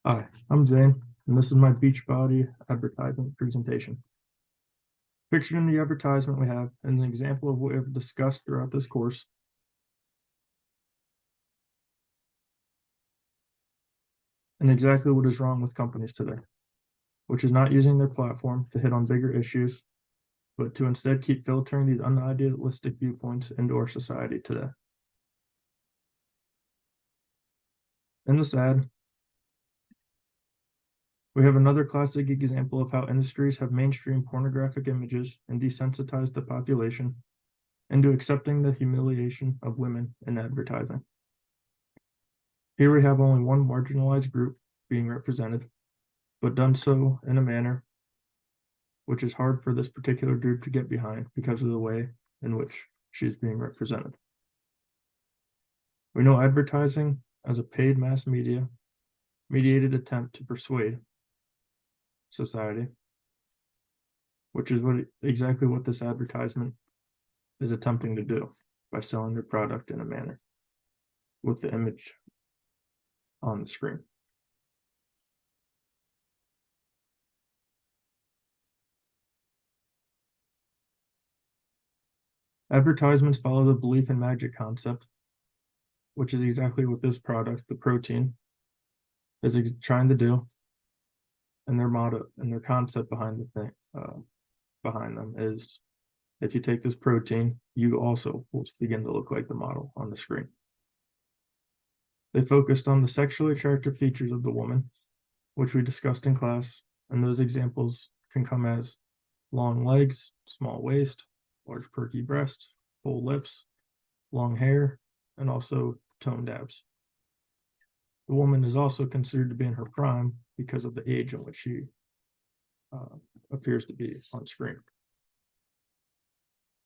Hi, I'm Zane, and this is my Beachbody advertisement presentation. Pictured in the advertisement we have an example of what we've discussed throughout this course. And exactly what is wrong with companies today, which is not using their platform to hit on bigger issues, but to instead keep filtering these unidealistic viewpoints into our society today. In this ad, we have another classic example of how industries have mainstreamed pornographic images and desensitized the population into accepting the humiliation of women in advertising. Here we have only one marginalized group being represented, but done so in a manner which is hard for this particular group to get behind because of the way in which she is being represented. We know advertising as a paid mass media mediated attempt to persuade society, which is exactly what this advertisement is attempting to do by selling their product in a manner with the image on the screen. Advertisements follow the belief in magic concept, which is exactly what this product, the protein, is trying to do. And their motto and their concept behind the thing, behind them is, if you take this protein, you also will begin to look like the model on the screen. They focused on the sexually attractive features of the woman, which we discussed in class, and those examples can come as long legs, small waist, large perky breast, full lips, long hair, and also toned abs. The woman is also considered to be in her prime because of the age in which she appears to be on screen.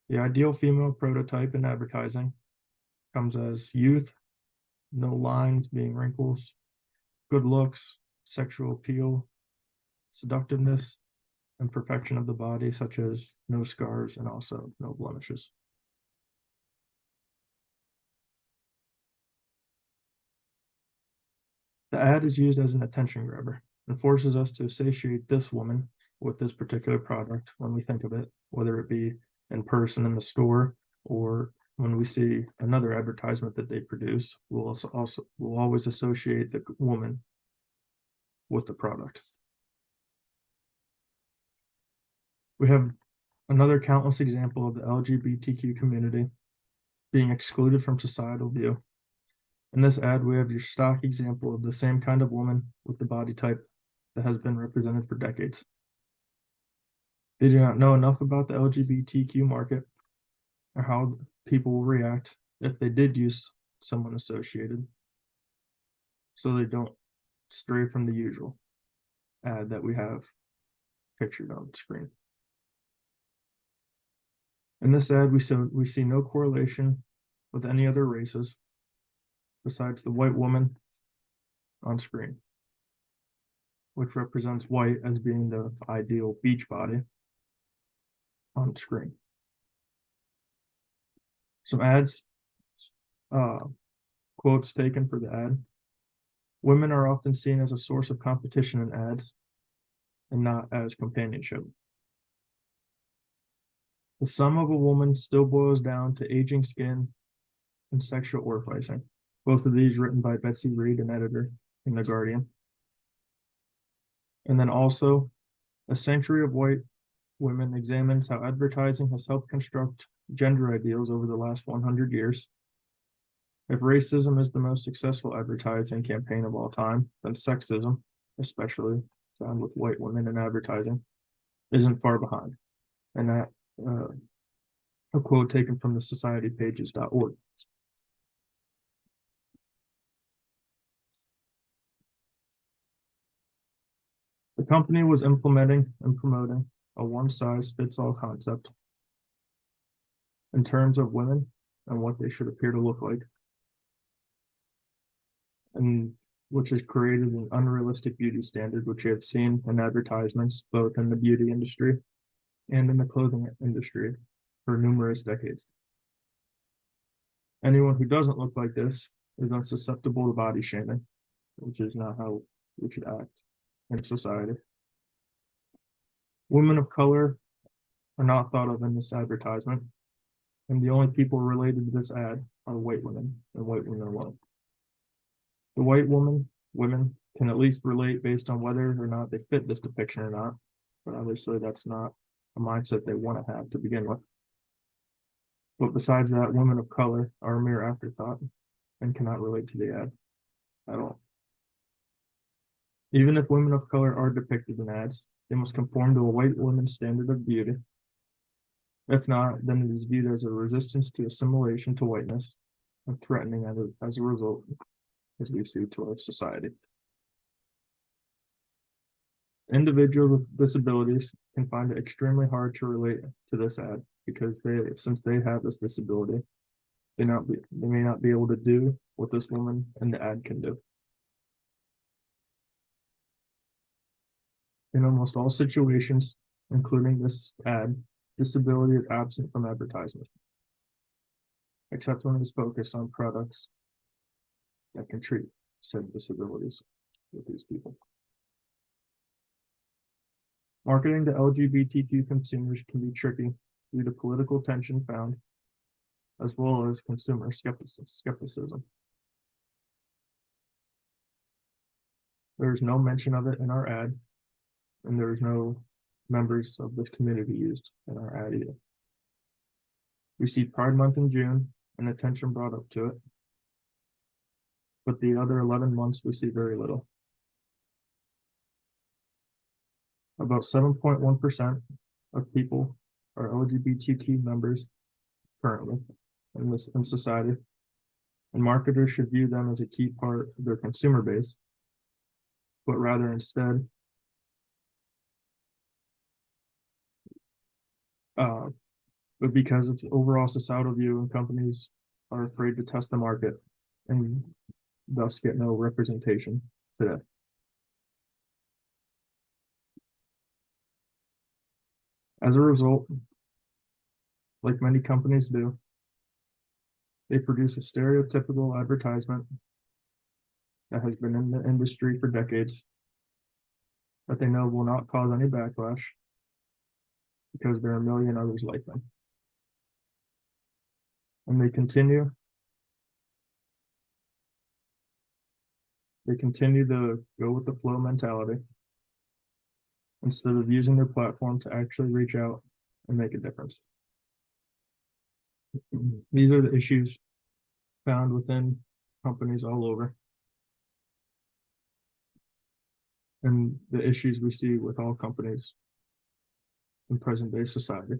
The ideal female prototype in advertising comes as youth, no lines being wrinkles, good looks, sexual appeal, seductiveness, and perfection of the body, such as no scars and also no blemishes. The ad is used as an attention grabber and forces us to associate this woman with this particular product when we think of it, whether it be in person in the store or when we see another advertisement that they produce. We'll always associate the woman with the product. We have another countless example of the LGBTQ community being excluded from societal view. In this ad, we have your stock example of the same kind of woman with the body type that has been represented for decades. They do not know enough about the LGBTQ market or how people will react if they did use someone associated, so they don't stray from the usual ad that we have pictured on the screen. In this ad, we see no correlation with any other races besides the white woman on screen, which represents white as being the ideal beach body on screen. Some ads, quotes taken for the ad. Women are often seen as a source of competition in ads and not as companionship. The sum of a woman still boils down to aging skin and sexual orificing. Both of these written by Betsy Reed, an editor in The Guardian. And then also, A Century of White Women examines how advertising has helped construct gender ideals over the last 100 years. If racism is the most successful advertising campaign of all time, then sexism, especially found with white women in advertising, isn't far behind. And that a quote taken from the societypages.org. The company was implementing and promoting a one-size-fits-all concept in terms of women and what they should appear to look like, and which has created an unrealistic beauty standard, which you have seen in advertisements, both in the beauty industry and in the clothing industry for numerous decades. Anyone who doesn't look like this is then susceptible to body shaming, which is not how we should act in society. Women of color are not thought of in this advertisement, and the only people related to this ad are white women and white women alone. The white women can at least relate based on whether or not they fit this depiction or not, but obviously that's not a mindset they want to have to begin with. But besides that, women of color are a mere afterthought and cannot relate to the ad at all. Even if women of color are depicted in ads, they must conform to a white woman's standard of beauty. If not, then it is viewed as a resistance to assimilation to whiteness and threatening as a result, as we see to our society. Individuals with disabilities can find it extremely hard to relate to this ad because since they have this disability, they may not be able to do what this woman in the ad can do. In almost all situations, including this ad, disability is absent from advertisement, except when it is focused on products that can treat said disabilities with these people. Marketing to LGBTQ consumers can be tricky due to political tension found, as well as consumer skepticism. There is no mention of it in our ad, and there is no members of this community used in our ad either. We see Pride Month in June and attention brought up to it, but the other 11 months we see very little. About 7.1% of people are LGBTQ members currently in society, and marketers should view them as a key part of their consumer base, but rather instead but because of overall societal view, and companies are afraid to test the market and thus get no representation today. As a result, like many companies do, they produce a stereotypical advertisement that has been in the industry for decades that they know will not cause any backlash because there are a million others like them. And they continue to go with the flow mentality instead of using their platform to actually reach out and make a difference. These are the issues found within companies all over, and the issues we see with all companies in present day society.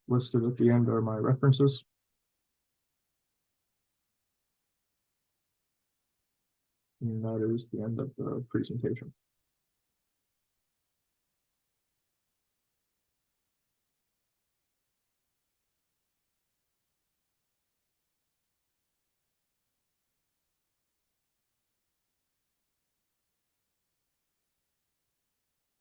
Listed at the end are my references. And that is the end of the presentation.